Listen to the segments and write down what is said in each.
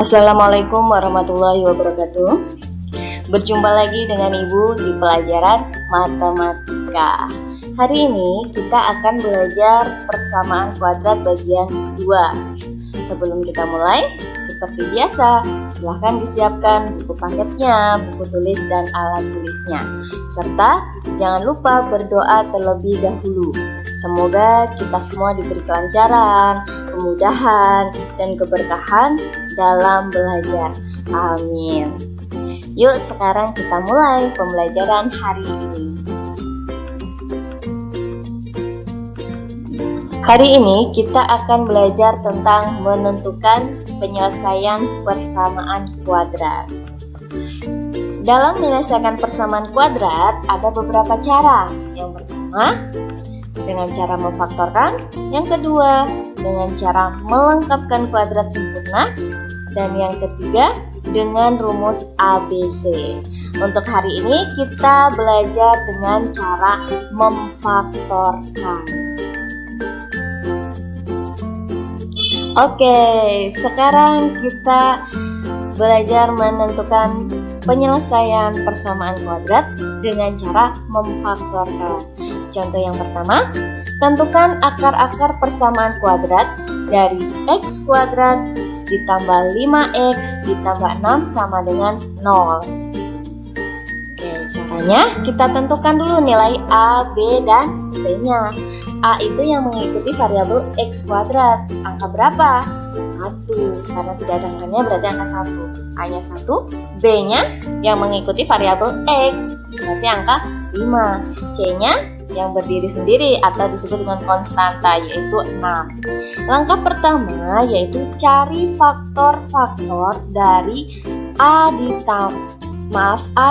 Assalamualaikum warahmatullahi wabarakatuh. Berjumpa lagi dengan Ibu di pelajaran matematika. Hari ini kita akan belajar persamaan kuadrat bagian 2. Sebelum kita mulai, seperti biasa, silahkan disiapkan buku paketnya, buku tulis dan alat tulisnya. Serta jangan lupa berdoa terlebih dahulu. Semoga kita semua diberi kelancaran, kemudahan, dan keberkahan dalam belajar. Amin. Yuk sekarang kita mulai pembelajaran hari ini. Hari ini kita akan belajar tentang menentukan penyelesaian persamaan kuadrat. Dalam menyelesaikan persamaan kuadrat ada beberapa cara. Yang pertama, dengan cara memfaktorkan. Yang kedua, dengan cara melengkapkan kuadrat sempurna. Dan yang ketiga, dengan rumus ABC. Untuk hari ini kita belajar dengan cara memfaktorkan. Oke, sekarang kita belajar menentukan penyelesaian persamaan kuadrat dengan cara memfaktorkan. Contoh yang pertama, tentukan akar-akar persamaan kuadrat dari x kuadrat ditambah 5x ditambah 6 sama dengan 0. Oke, caranya kita tentukan dulu nilai A, B, dan C-nya. A itu yang mengikuti variabel x kuadrat. Angka berapa? 1. Karena tidak ada angkanya berarti angka 1. A-nya 1. B-nya yang mengikuti variabel x. Berarti angka 5. C-nya yang berdiri sendiri atau disebut dengan konstanta yaitu 6. Langkah pertama yaitu cari faktor-faktor dari A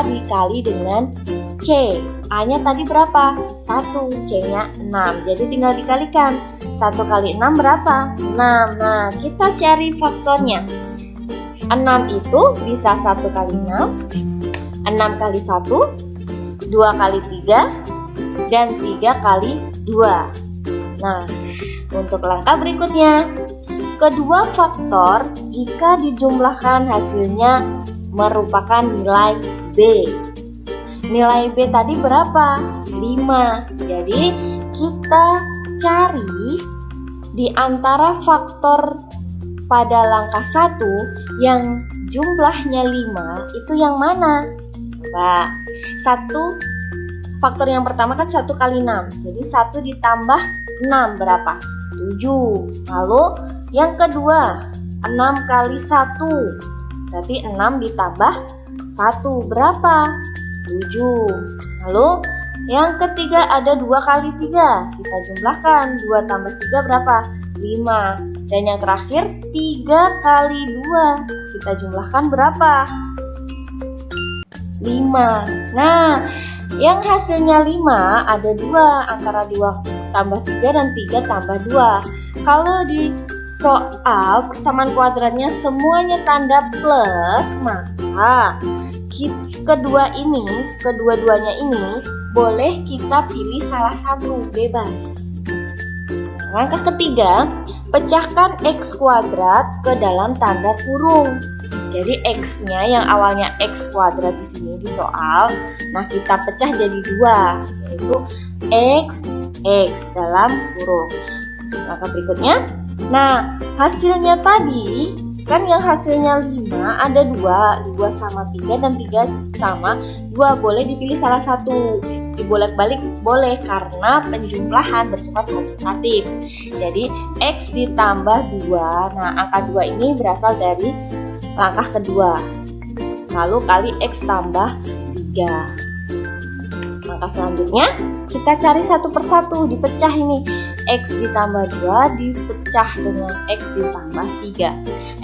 dikali dengan C. A-nya tadi berapa? 1, C-nya 6. Jadi tinggal dikalikan. 1 kali 6 berapa? 6. Nah, kita cari faktornya. 6 itu bisa 1 kali 6, 6 kali 1, 2 kali 3, dan 3 kali 2. Nah, untuk langkah berikutnya, kedua faktor jika dijumlahkan hasilnya merupakan nilai B. Nilai B tadi berapa? 5. Jadi kita cari di antara faktor pada langkah 1 yang jumlahnya 5 itu yang mana? Coba, faktor yang pertama kan 1 kali 6. Jadi 1 ditambah 6 berapa? 7. Lalu yang kedua 6 kali 1. Berarti 6 ditambah 1 berapa? 7. Lalu yang ketiga ada 2 kali 3. Kita jumlahkan 2 tambah 3 berapa? 5. Dan yang terakhir 3 kali 2. Kita jumlahkan berapa? 5. Nah, yang hasilnya 5 ada 2 antara 2 tambah 3 dan 3 tambah 2. Kalau di soal persamaan kuadratnya semuanya tanda plus, maka kedua-duanya ini boleh kita pilih salah satu, bebas. Langkah ketiga, pecahkan x kuadrat ke dalam tanda kurung. Jadi x-nya yang awalnya x kuadrat di sini di soal, nah kita pecah jadi 2, yaitu x dalam kurung. Langkah berikutnya, nah hasilnya tadi kan yang hasilnya 5 ada 2 sama 3 dan 3 sama 2, boleh dipilih salah satu. Dibolak-balik boleh karena penjumlahan bersifat komutatif. Jadi x ditambah 2, nah angka 2 ini berasal dari langkah kedua, lalu kali x tambah 3. Langkah selanjutnya kita cari satu persatu, dipecah ini. X ditambah 2 dipecah dengan x ditambah 3.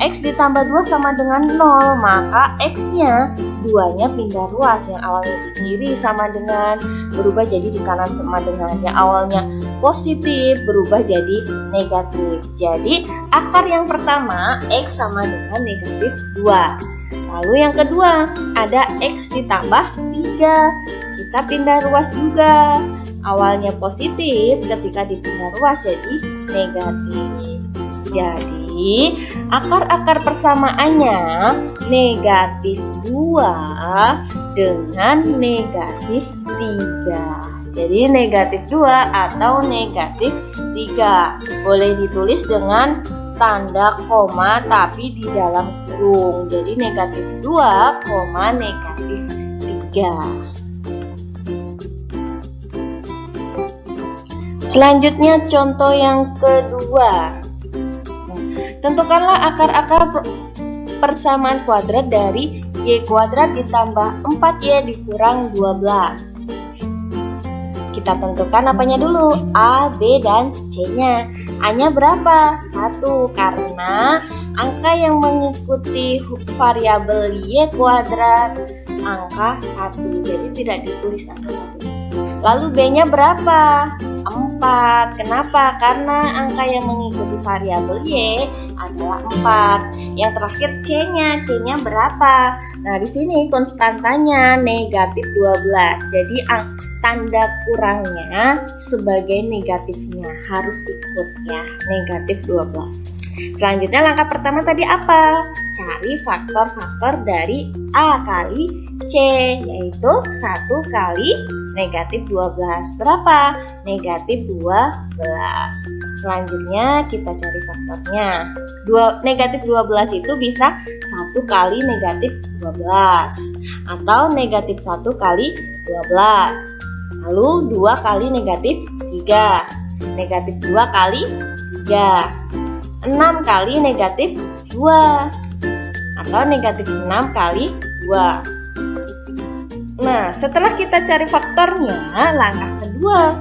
X ditambah 2 sama dengan 0, maka x-nya 2-nya pindah ruas. Yang awalnya di kiri sama dengan berubah jadi di kanan sama dengan. Yang awalnya positif berubah jadi negatif. Jadi akar yang pertama x sama dengan negatif 2. Lalu yang kedua ada x ditambah 3. Kita pindah ruas juga. Awalnya positif, ketika dipindah ruas jadi negatif. Jadi Jadi akar-akar persamaannya negatif 2 dengan negatif 3. Jadi negatif 2 atau negatif 3. Boleh ditulis dengan tanda koma tapi di dalam kurung. Jadi negatif 2, negatif 3. Selanjutnya contoh yang kedua. Tentukanlah akar-akar persamaan kuadrat dari y kuadrat ditambah 4y dikurang 12. Kita tentukan apanya dulu, A, B, dan C-nya. A-nya berapa? 1, karena angka yang mengikuti variabel y kuadrat angka 1, jadi tidak ditulis angka 1. Lalu B-nya berapa? 4. Kenapa? Karena angka yang mengikuti variabel y adalah 4. Yang terakhir C-nya berapa? Nah, di sini konstantanya negatif 12. Jadi tanda kurangnya sebagai negatifnya harus ikut ya, negatif 12. Selanjutnya langkah pertama tadi apa? Cari faktor-faktor dari A kali C, yaitu 1 kali negatif 12. Berapa? Negatif 12. Selanjutnya kita cari faktornya. Negatif 12 itu bisa 1 kali negatif 12 atau negatif 1 kali 12. Lalu 2 kali negatif 3. Negatif 2 kali 3. 6 kali negatif 2 atau negatif 6 kali 2. Nah, setelah kita cari faktornya, langkah kedua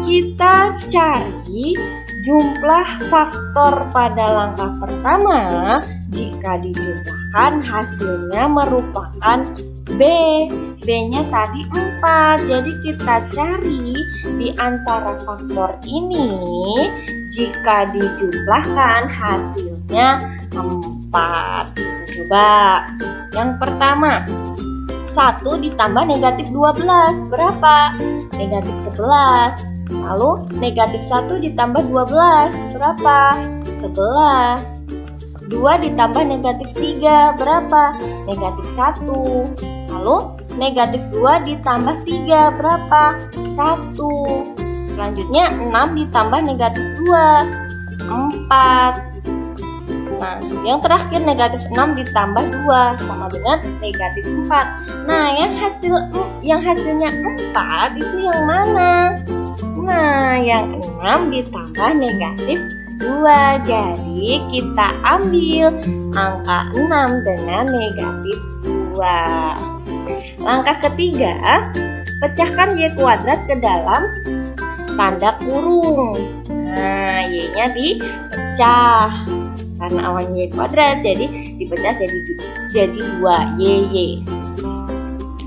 kita cari jumlah faktor pada langkah pertama. Jika dijumlahkan hasilnya merupakan B. B-nya tadi 4. Jadi kita cari di antara faktor ini, jika dijumlahkan hasilnya 4. Kita coba. Yang pertama, 1 ditambah negatif 12 berapa? Negatif 11. Lalu negatif 1 ditambah 12 berapa? 11. 2 ditambah negatif 3 berapa? Negatif 1. Lalu negatif 2 ditambah 3 berapa? 1. Selanjutnya 6 ditambah negatif 2 4. Nah, yang terakhir negatif 6 ditambah 2 sama dengan negatif 4. Nah, yang hasilnya 4 itu yang mana? Nah, yang 6 ditambah negatif 2. Jadi kita ambil angka 6 dengan negatif 2. Langkah ketiga, pecahkan y kuadrat ke dalam tanda kurung. Nah, y-nya dipecah. Karena awalnya y kuadrat, jadi dipecah jadi 2 y.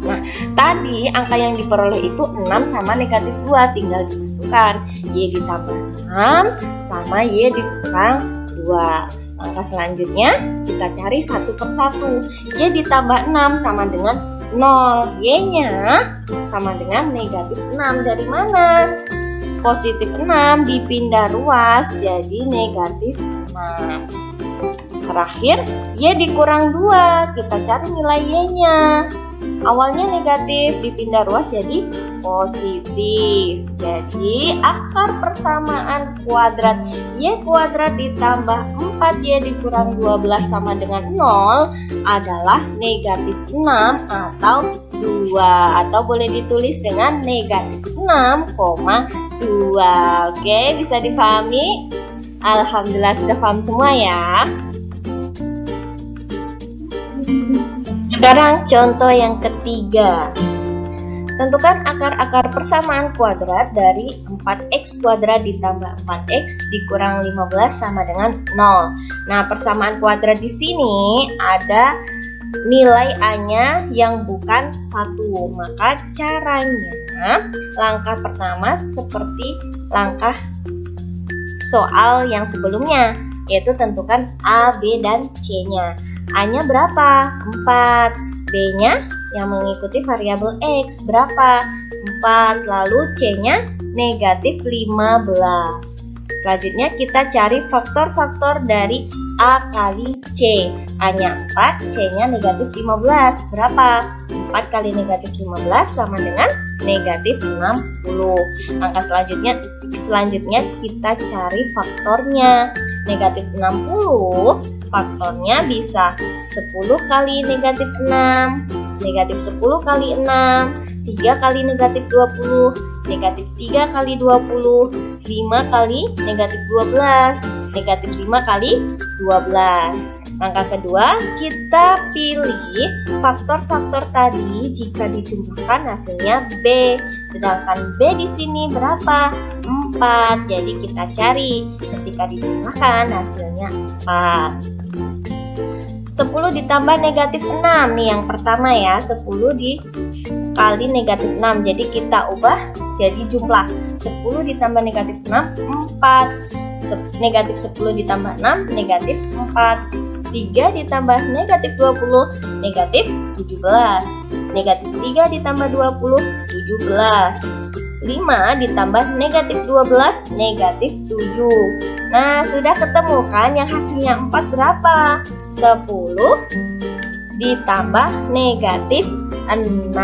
Nah, tadi angka yang diperoleh itu 6 sama negatif 2, tinggal dimasukkan y ditambah 6 sama y dikurang 2. Langkah selanjutnya kita cari satu persatu. Y ditambah 6 sama dengan 0, y-nya sama dengan negatif 6. Dari mana? Positif 6 dipindah ruas jadi negatif 6. Terakhir, y dikurang 2, kita cari nilai y-nya. Awalnya negatif, dipindah ruas jadi positif. Jadi akar persamaan kuadrat y kuadrat ditambah 4y dikurang 12 sama dengan 0 adalah negatif 6 atau 2, atau boleh ditulis dengan negatif 6,2. Oke, bisa dipahami? Alhamdulillah sudah paham semua ya. Sekarang contoh yang ketiga. Tentukan akar-akar persamaan kuadrat dari 4x kuadrat ditambah 4x dikurang 15 sama dengan 0. Nah, persamaan kuadrat di sini ada nilai A-nya yang bukan 1. Maka caranya langkah pertama seperti langkah soal yang sebelumnya, yaitu tentukan A, B, dan C-nya. A-nya berapa? 4. B-nya yang mengikuti variabel X berapa? 4. Lalu C-nya negatif 15. Selanjutnya kita cari faktor-faktor dari A kali C. A-nya 4, C-nya negatif 15. Berapa? 4 kali negatif 15 sama dengan negatif 60. Angka selanjutnya kita cari faktornya. Negatif 60 faktornya bisa 10 kali negatif 6, negatif 10 kali 6, 3 kali negatif 20, negatif 3 kali 20, 5 kali negatif 12, negatif 5 kali 12. Langkah kedua, kita pilih faktor-faktor tadi jika dijumlahkan hasilnya B. Sedangkan B di sini berapa? 4. Jadi kita cari ketika dijumlahkan hasilnya 4. 10 ditambah negatif 6 nih yang pertama ya, 10 dikali negatif 6. Jadi kita ubah jadi jumlah 10 ditambah negatif 6 4. Negatif 10 ditambah 6 negatif 4. 3 ditambah negatif 20 negatif 17. Negatif 3 ditambah 20 17. 5 ditambah negatif 12 negatif 7. Nah, sudah ketemu kan yang hasilnya 4 berapa? 10 ditambah negatif 6.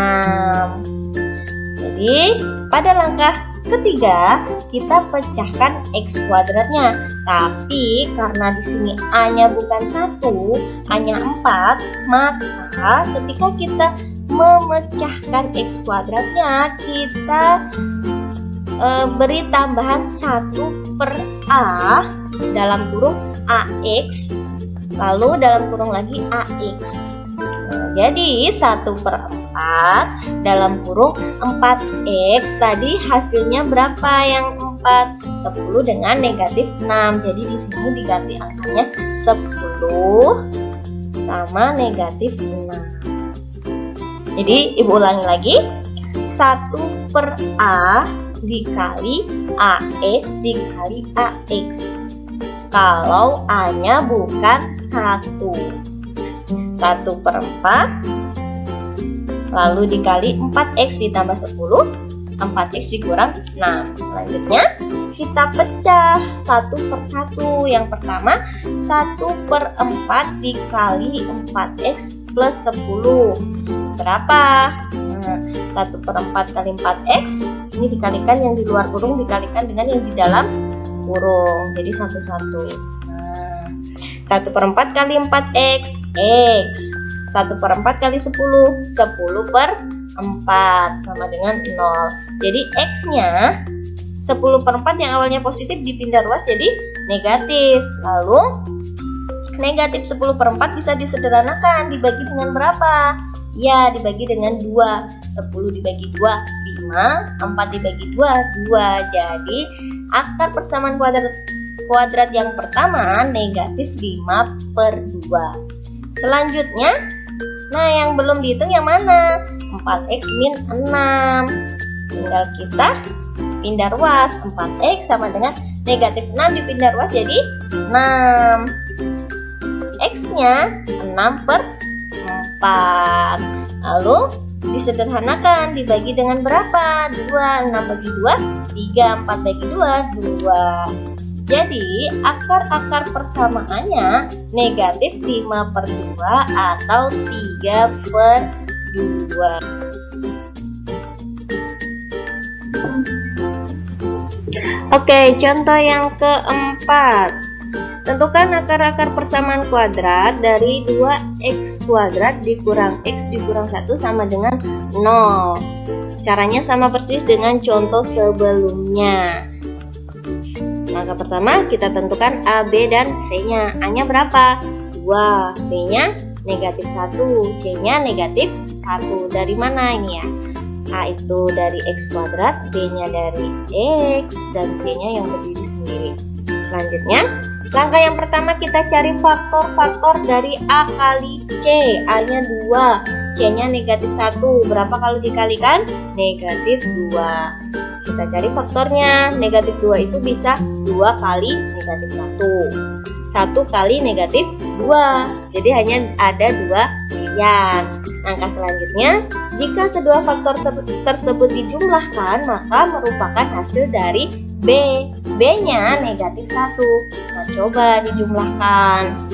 Jadi pada langkah ketiga kita pecahkan X kuadratnya. Tapi karena di sini A-nya bukan 1, A-nya 4, maka ketika kita memecahkan X kuadratnya kita beri tambahan 1 per A dalam kurung AX, lalu dalam kurung lagi AX. Jadi 1 per 4 dalam kurung 4X. Tadi hasilnya berapa yang 4? 10 dengan negatif 6. Jadi di sini diganti angkanya 10 sama negatif 6. Jadi ibu ulangi lagi, 1 per A dikali AX dikali AX. Kalau A-nya bukan 1. 1 per 4 lalu dikali 4X ditambah 10, 4X dikurang 6. Selanjutnya kita pecah 1 per 1. Yang pertama 1 per 4 dikali 4X plus 10 berapa? 1 per 4 kali 4X ini dikalikan yang di luar kurung dikalikan dengan yang di dalam kurung, jadi 1 per 4 kali 4X X. 1 per 4 kali 10 10 per 4 sama dengan 0. Jadi X nya 10 per 4 yang awalnya positif dipindah ruas jadi negatif. Lalu negatif 10 per 4 bisa disederhanakan, dibagi dengan berapa? Ya, dibagi dengan 2. 10 dibagi 2 5, 4 dibagi 2 2. Jadi akar persamaan kuadrat yang pertama negatif 5 per 2. Selanjutnya, nah yang belum dihitung yang mana? 4X min 6. Tinggal kita pindah ruas. 4X sama dengan negatif 6 dipindah ruas jadi 6. X-nya 6 per 4. Lalu disederhanakan, dibagi dengan berapa? 2. 6 bagi 2 3, 4 bagi 2 2. Jadi akar-akar persamaannya negatif 5 per 2 atau 3 per 2. Oke, contoh yang keempat. Tentukan akar-akar persamaan kuadrat dari 2x kuadrat dikurang x dikurang 1 sama dengan 0. Caranya sama persis dengan contoh sebelumnya. Langkah pertama kita tentukan A, B, dan C-nya. A-nya berapa? 2, B-nya negatif 1, C-nya negatif 1. Dari mana ini ya? A itu dari X kuadrat, B-nya dari X, dan C-nya yang berdiri sendiri. Selanjutnya, langkah yang pertama kita cari faktor-faktor dari A kali C. A-nya 2, C-nya negatif 1. Berapa kalau dikalikan? Negatif 2. Kita cari faktornya. Negatif 2 itu bisa 2 kali negatif 1. 1 kali negatif 2. Jadi hanya ada 2 pilihan. Angka selanjutnya, jika kedua faktor tersebut dijumlahkan, maka merupakan hasil dari B. B-nya negatif 1. Nah, coba dijumlahkan.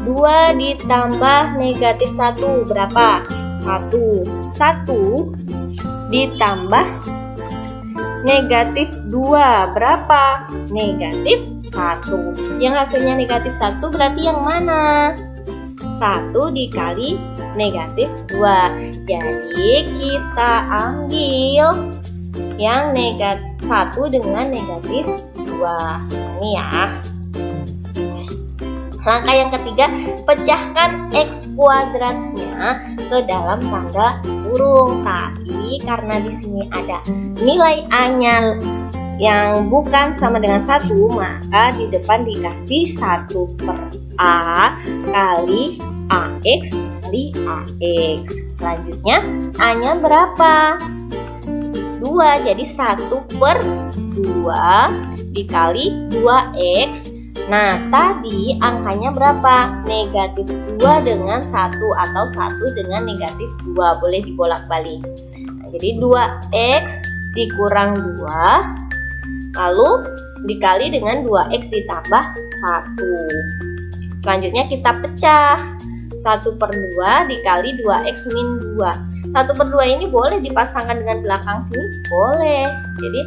2 ditambah negatif 1 berapa? 1. 1 ditambah negatif 2 berapa? Negatif 1. Yang hasilnya negatif 1 berarti yang mana? 1 dikali negatif 2. Jadi kita ambil yang negatif 1 dengan negatif 2. Ini ya. Langkah yang ketiga, pecahkan X kuadratnya ke dalam tanda kurung. Tapi karena di sini ada nilai A-nya yang bukan sama dengan 1, maka di depan dikasih 1 per A kali AX kali AX. Selanjutnya A-nya berapa? 2, jadi 1 per 2 dikali 2X. Nah, tadi angkanya berapa? Negatif 2 dengan 1 atau 1 dengan negatif 2. Boleh dibolak-balik. Nah, jadi 2X dikurang 2, lalu dikali dengan 2X ditambah 1. Selanjutnya kita pecah. 1 per 2 dikali 2X min 2. 1 per 2 ini boleh dipasangkan dengan belakang sini? Boleh. Jadi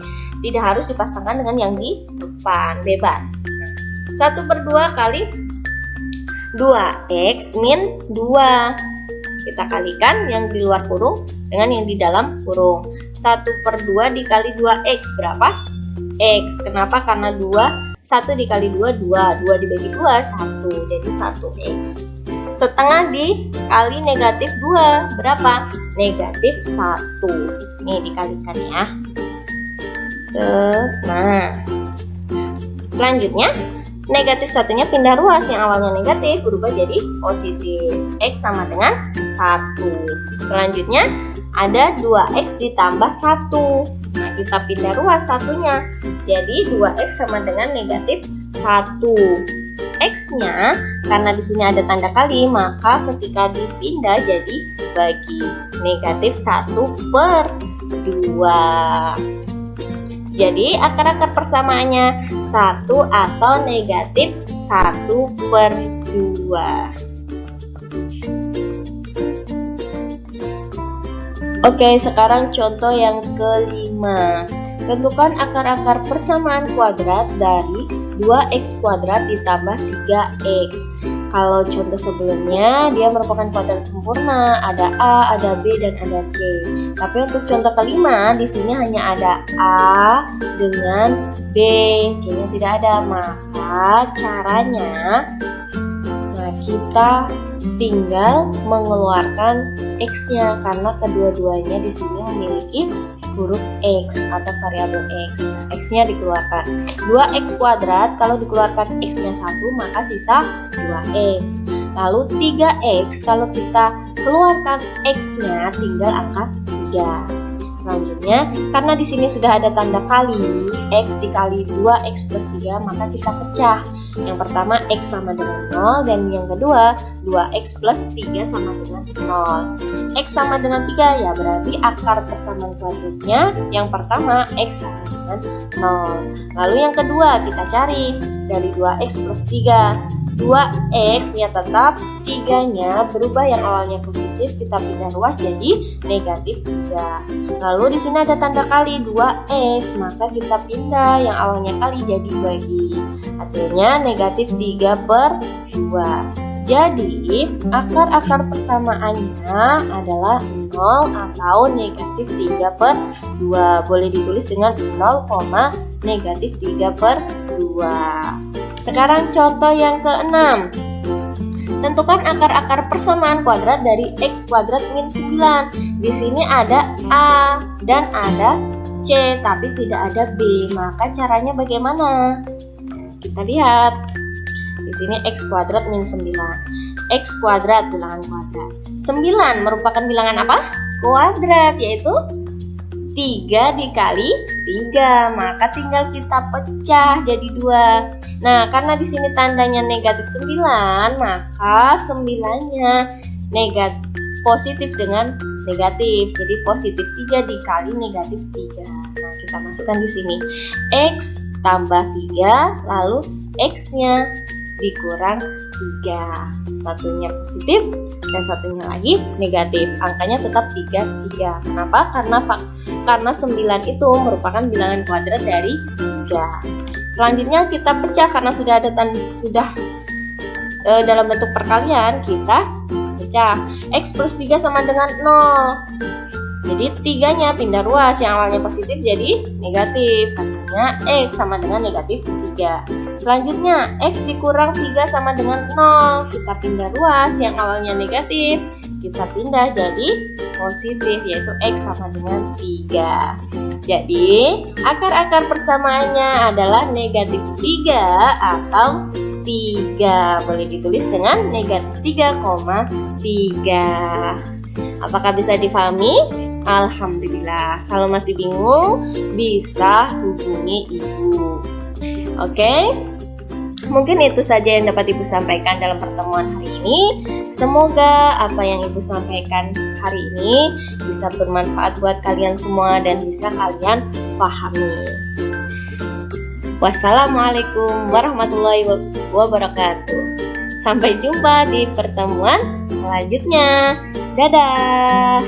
tidak harus dipasangkan dengan yang di depan, bebas. 1 per 2 kali 2X min 2. Kita kalikan yang di luar kurung dengan yang di dalam kurung. 1 per 2 dikali 2X berapa? X. Kenapa? Karena 1 dikali 2, 2. 2 dibagi 2, 1. Jadi 1X. Setengah dikali negatif 2 berapa? Negatif 1. Ini dikalikan ya. Nah, selanjutnya negatif 1-nya pindah ruas, yang awalnya negatif berubah jadi positif. X sama dengan 1. Selanjutnya ada 2X ditambah 1. Nah, kita pindah ruas 1-nya. Jadi 2X sama dengan negatif 1. X-nya karena di sini ada tanda kali, maka ketika dipindah jadi bagi negatif 1 per 2. Jadi akar-akar persamaannya 1 atau negatif 1 per 2. Oke, sekarang contoh yang kelima. Tentukan akar-akar persamaan kuadrat dari 2x kuadrat ditambah 3x. Kalau contoh sebelumnya dia merupakan kuadrat sempurna, ada A, ada B, dan ada C. Tapi untuk contoh kelima di sini hanya ada A dengan B, C-nya tidak ada. Maka caranya, kita tinggal mengeluarkan X-nya karena kedua-duanya di sini memiliki huruf X atau variabel X. X-nya dikeluarkan. 2x kuadrat kalau dikeluarkan X-nya 1 maka sisa 2x. Lalu 3x kalau kita keluarkan X-nya tinggal angka 3. Selanjutnya, karena di sini sudah ada tanda kali, X dikali 2x plus 3, maka kita pecah. Yang pertama X sama dengan 0, dan yang kedua 2x plus 3 sama dengan 0. X sama dengan 3, ya berarti akar persamaan kuadratnya yang pertama X sama dengan 0. Lalu yang kedua kita cari dari 2x plus 3. 2x nya tetap, 3-nya berubah, yang awalnya positif kita pindah ruas jadi negatif 3. Lalu di sini ada tanda kali 2x, maka kita pindah yang awalnya kali jadi bagi. Hasilnya negatif 3 per 2. Jadi akar-akar persamaannya adalah 0 atau negatif 3 per 2. Boleh ditulis dengan 0, negatif 3 per 2. Sekarang contoh yang keenam. Tentukan akar-akar persamaan kuadrat dari x kuadrat min 9. Di sini ada A dan ada C, tapi tidak ada B. Maka caranya bagaimana? Kita lihat. Di sini x kuadrat min 9. X kuadrat bilangan kuadrat. 9 merupakan bilangan apa? Kuadrat, yaitu 3 dikali 3, maka tinggal kita pecah jadi 2. Nah, karena di sini tandanya negatif 9, maka 9-nya negatif positif dengan negatif. Jadi positif 3 dikali negatif 3. Nah, kita masukkan di sini. X tambah 3, lalu X-nya dikurang 3. Satunya positif dan satunya lagi negatif. Angkanya tetap 3. Kenapa? Karena 9 itu merupakan bilangan kuadrat dari 3. Selanjutnya kita pecah karena sudah dalam bentuk perkalian, kita pecah. X plus 3 sama dengan 0. Jadi 3-nya pindah ruas, yang awalnya positif jadi negatif. Hasilnya X sama dengan negatif 3. Selanjutnya X dikurang 3 sama dengan 0. Kita pindah ruas, yang awalnya negatif kita pindah jadi positif, yaitu X sama dengan 3. Jadi akar-akar persamaannya adalah negatif 3 atau 3. Boleh ditulis dengan negatif 3,3. Apakah bisa difahami? Alhamdulillah. Kalau masih bingung, bisa hubungi ibu. Oke? Mungkin itu saja yang dapat ibu sampaikan dalam pertemuan hari ini. Semoga apa yang ibu sampaikan hari ini bisa bermanfaat buat kalian semua dan bisa kalian pahami. Wassalamualaikum warahmatullahi wabarakatuh. Sampai jumpa di pertemuan selanjutnya. Dadah.